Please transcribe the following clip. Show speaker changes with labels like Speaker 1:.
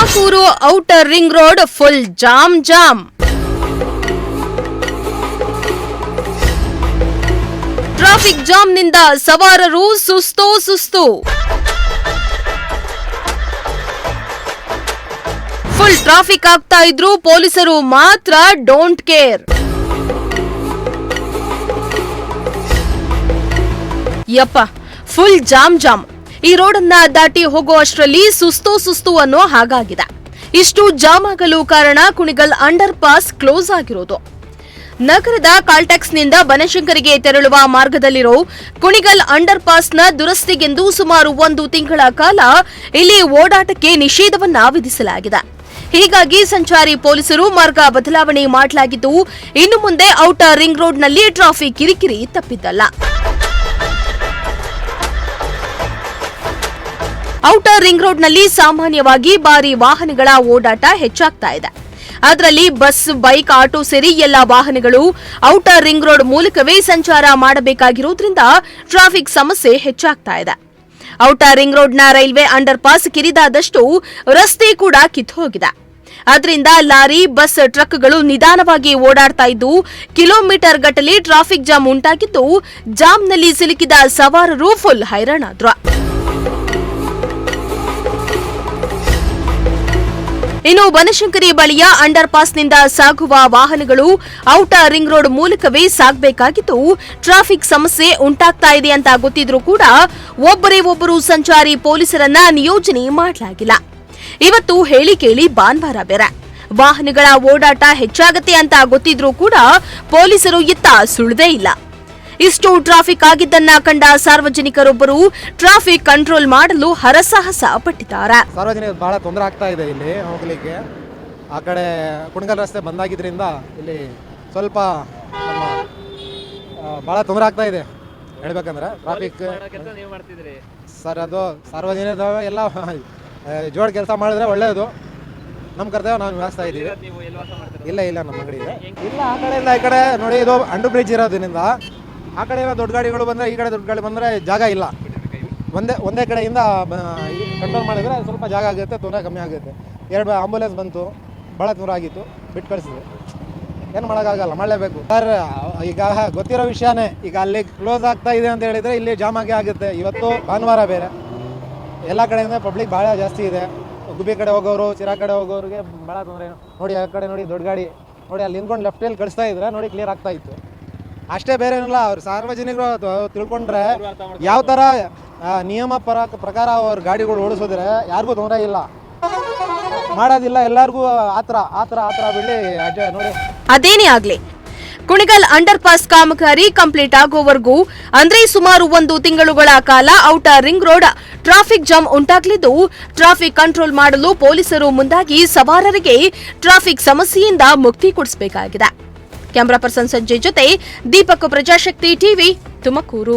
Speaker 1: Tumakuru outer ring road full jam. Traffic ಜಾಮ್ನಿಂದ ಸವಾರರು ಸುಸ್ತು. ಫುಲ್ ಟ್ರಾಫಿಕ್ ಆಗ್ತಾ ಇದ್ರು ಪೊಲೀಸರು ಮಾತ್ರ ಡೋಂಟ್ ಕೇರ್. ಯಪ್ಪ, ಫುಲ್ ಜಾಮ್. ಈ ರೋಡನ್ನ ದಾಟಿ ಹೋಗುವಷ್ಟರಲ್ಲಿ ಸುಸ್ತು ಅನ್ನೋ ಹಾಗಾಗಿದೆ. ಇಷ್ಟು ಜಾಮ್ ಆಗಲು ಕಾರಣ ಕುಣಿಗಲ್ ಅಂಡರ್ ಪಾಸ್ ಕ್ಲೋಸ್ ಆಗಿರೋದು. ನಗರದ ಕಾಲ್ಟೆಕ್ಸ್ನಿಂದ ಬನಶಂಕರಿಗೆ ತೆರಳುವ ಮಾರ್ಗದಲ್ಲಿರೋ ಕುಣಿಗಲ್ ಅಂಡರ್ ಪಾಸ್ನ ದುರಸ್ತಿಗೆಂದು ಸುಮಾರು 1 ತಿಂಗಳ ಕಾಲ ಇಲ್ಲಿ ಓಡಾಟಕ್ಕೆ ನಿಷೇಧವನ್ನ ವಿಧಿಸಲಾಗಿದೆ. ಹೀಗಾಗಿ ಸಂಚಾರಿ ಪೊಲೀಸರು ಮಾರ್ಗ ಬದಲಾವಣೆ ಮಾಡಲಾಗಿದ್ದು ಇನ್ನು ಮುಂದೆ ಔಟರ್ ರಿಂಗ್ ರೋಡ್ನಲ್ಲಿ ಟ್ರಾಫಿಕ್ ಕಿರಿಕಿರಿ ತಪ್ಪಿದ್ದಲ್ಲ. ಔಟರ್ ರಿಂಗ್ ರೋಡ್ನಲ್ಲಿ ಸಾಮಾನ್ಯವಾಗಿ ಭಾರಿ ವಾಹನಗಳ ಓಡಾಟ ಹೆಚ್ಚಾಗ್ತಾ ಇದೆ. ಅದರಲ್ಲಿ ಬಸ್, ಬೈಕ್, ಆಟೋ ಸೇರಿ ಎಲ್ಲ ವಾಹನಗಳು ಔಟರ್ ರಿಂಗ್ ರೋಡ್ ಮೂಲಕವೇ ಸಂಚಾರ ಮಾಡಬೇಕಾಗಿರುವುದರಿಂದ ಟ್ರಾಫಿಕ್ ಸಮಸ್ಯೆ ಹೆಚ್ಚಾಗ್ತಾ ಇದೆ. ಔಟರ್ ರಿಂಗ್ ರೋಡ್ನ ರೈಲ್ವೆ ಅಂಡರ್ ಪಾಸ್ ಕಿರಿದಾದಷ್ಟು ರಸ್ತೆ ಕೂಡ ಕಿತ್ತೋಗಿದೆ. ಅದರಿಂದ ಲಾರಿ, ಬಸ್, ಟ್ರಕ್ಗಳು ನಿಧಾನವಾಗಿ ಓಡಾಡ್ತಾ ಇದ್ದು ಕಿಲೋಮೀಟರ್ ಗಟ್ಟಲೆ ಟ್ರಾಫಿಕ್ ಜಾಮ್ ಉಂಟಾಗಿದ್ದು ಜಾಮ್ನಲ್ಲಿ ಸಿಲುಕಿದ ಸವಾರರು ಫುಲ್ ಹೈರಾಣಾದ್ರು. ಇನ್ನು ಬನಶಂಕರಿ ಬಳಿಯ ಅಂಡರ್ ಪಾಸ್ನಿಂದ ಸಾಗುವ ವಾಹನಗಳು ಔಟರ್ ರಿಂಗ್ ರೋಡ್ ಮೂಲಕವೇ ಸಾಗಬೇಕಾಗಿದ್ದು ಟ್ರಾಫಿಕ್ ಸಮಸ್ಯೆ ಉಂಟಾಗ್ತಾ ಇದೆ ಅಂತ ಗೊತ್ತಿದ್ರೂ ಕೂಡ ಒಬ್ಬರು ಸಂಚಾರಿ ಪೊಲೀಸರನ್ನ ನಿಯೋಜನೆ ಮಾಡಲಾಗಿಲ್ಲ. ಇವತ್ತು ಹೇಳಿ ಕೇಳಿ ಭಾನುವಾರ ಬೇರೆ, ವಾಹನಗಳ ಓಡಾಟ ಹೆಚ್ಚಾಗತ್ತೆ ಅಂತ ಗೊತ್ತಿದ್ರೂ ಕೂಡ ಪೊಲೀಸರು ಇತ್ತ ಸುಳಿದೇ ಇಲ್ಲ. ಇಷ್ಟು ಟ್ರಾಫಿಕ್ ಆಗಿದ್ದನ್ನ ಕಂಡ ಸಾರ್ವಜನಿಕರೊಬ್ಬರು ಟ್ರಾಫಿಕ್ ಕಂಟ್ರೋಲ್ ಮಾಡಲು ಹರಸಾಹಸ ಪಟ್ಟಿದ್ದಾರೆ.
Speaker 2: ಸಾರ್ವಜನಿಕರು ಬಹಳ ತೊಂದರೆ ಆಗ್ತಾ ಇದೆ ಇಲ್ಲಿ ಹೋಗ್ಲಿಕ್ಕೆ. ಆ ಕಡೆ ಕುಣಿಗಲ್ ರಸ್ತೆ ಬಂದಾಗಿದ್ರಿಂದ ಇಲ್ಲಿ ಸ್ವಲ್ಪ ಬಹಳ ತೊಂದರೆ ಆಗ್ತಾ ಇದೆ ಹೇಳ್ಬೇಕಂದ್ರೆ. ಟ್ರಾಫಿಕ್ ಸರ್ ಅದು ಸಾರ್ವಜನಿಕ ಎಲ್ಲ ಜೋಡ್ ಕೆಲಸ ಮಾಡಿದ್ರೆ ಒಳ್ಳೆಯದು. ನಮ್ಮ ಕರ್ತವ್ಯ ನಾವು ನಿಭಾಯಿಸ್ತಾ ಇದ್ದೀವಿ. ಇಲ್ಲ ನಮ್ಮ ಅಂಗಡಿ ಇದೆ. ಇಲ್ಲ ಆ ಕಡೆಯಿಂದ ಈ ಕಡೆ ನೋಡಿ, ಇದು ಅಂಡರ್ ಬ್ರಿಡ್ಜ್ ಇರೋದ್ರಿಂದ ಆ ಕಡೆ ದೊಡ್ಡ ಗಾಡಿಗಳು ಬಂದರೆ ಈ ಕಡೆ ದೊಡ್ಡ ಗಾಡಿ ಬಂದರೆ ಜಾಗ ಇಲ್ಲ. ಒಂದೇ ಕಡೆಯಿಂದ ಕಂಟ್ರೋಲ್ ಮಾಡಿದರೆ ಸ್ವಲ್ಪ ಜಾಗ ಆಗುತ್ತೆ, ತೊಂದರೆ ಕಮ್ಮಿ ಆಗುತ್ತೆ. 2 ಆಂಬುಲೆನ್ಸ್ ಬಂತು, ಭಾಳ ದೂರ ಆಗಿತ್ತು, ಬಿಟ್ಟು ಕಳಿಸಿದ್ವಿ. ಏನು ಮಾಡೋಕ್ಕಾಗಲ್ಲ, ಮಾಡಲೇಬೇಕು ಸರ್. ಈಗ ಗೊತ್ತಿರೋ ವಿಷಯನೇ, ಈಗ ಅಲ್ಲಿ ಕ್ಲೋಸ್ ಆಗ್ತಾ ಇದೆ ಅಂತ ಹೇಳಿದರೆ ಇಲ್ಲಿ ಜಾಮ್ ಆಗುತ್ತೆ. ಇವತ್ತು ಭಾನುವಾರ ಬೇರೆ, ಎಲ್ಲ ಕಡೆಯಿಂದ ಪಬ್ಲಿಕ್ ಭಾಳ ಜಾಸ್ತಿ ಇದೆ. ಗುಬ್ಬಿ ಕಡೆ ಹೋಗೋರು, ಚಿರಾ ಕಡೆ ಹೋಗೋರಿಗೆ ಭಾಳ ತೊಂದರೆ. ನೋಡಿ ಆ ಕಡೆ ನೋಡಿ, ದೊಡ್ಡ ಗಾಡಿ ನೋಡಿ ಅಲ್ಲಿ ನಿಂತ್ಕೊಂಡು ಲೆಫ್ಟಲ್ಲಿ ಕಳಿಸ್ತಾ ಇದ್ರೆ ನೋಡಿ ಕ್ಲಿಯರ್ ಆಗ್ತಾ ಇತ್ತು. ಅಷ್ಟೇ, ಬೇರೆ ಏನಿಲ್ಲ. ಅವ್ರು ಸಾರ್ವಜನಿಕರು ತಿಳ್ಕೊಂಡ್ರೆ ಯಾವ ಥರ ನಿಯಮ ಪ್ರಕಾರ ಅವ್ರ ಗಾಡಿಗಳು ಓಡಿಸೋದ್ರೆ ಯಾರಿಗೂ ತೊಂದರೆ ಇಲ್ಲ, ಮಾಡೋದಿಲ್ಲ. ಎಲ್ಲರಿಗೂ ಆತರ ಬಿಡಿ ನೋಡಿ.
Speaker 1: ಅದೇನೇ ಆಗ್ಲಿ, ಕುಣಿಗಲ್ ಅಂಡರ್ ಪಾಸ್ ಕಾಮಗಾರಿ ಕಂಪ್ಲೀಟ್ ಆಗೋವರೆಗೂ ಅಂದ್ರೆ ಸುಮಾರು 1 ತಿಂಗಳುಗಳ ಕಾಲ outer ring road traffic jam ಉಂಟಾಗಲಿದ್ದು ಟ್ರಾಫಿಕ್ ಕಂಟ್ರೋಲ್ ಮಾಡಲು ಪೊಲೀಸರು ಮುಂದಾಗಿ ಸವಾರರಿಗೆ ಟ್ರಾಫಿಕ್ ಸಮಸ್ಯೆಯಿಂದ ಮುಕ್ತಿ ಕೊಡಿಸಬೇಕಾಗಿದೆ. ಕ್ಯಾಮರಾ ಪರ್ಸನ್ ಸಂಜಯ್ ಜೊತೆ ದೀಪಕ್, ಪ್ರಜಾಶಕ್ತಿ ಟಿವಿ, ತುಮಕೂರು.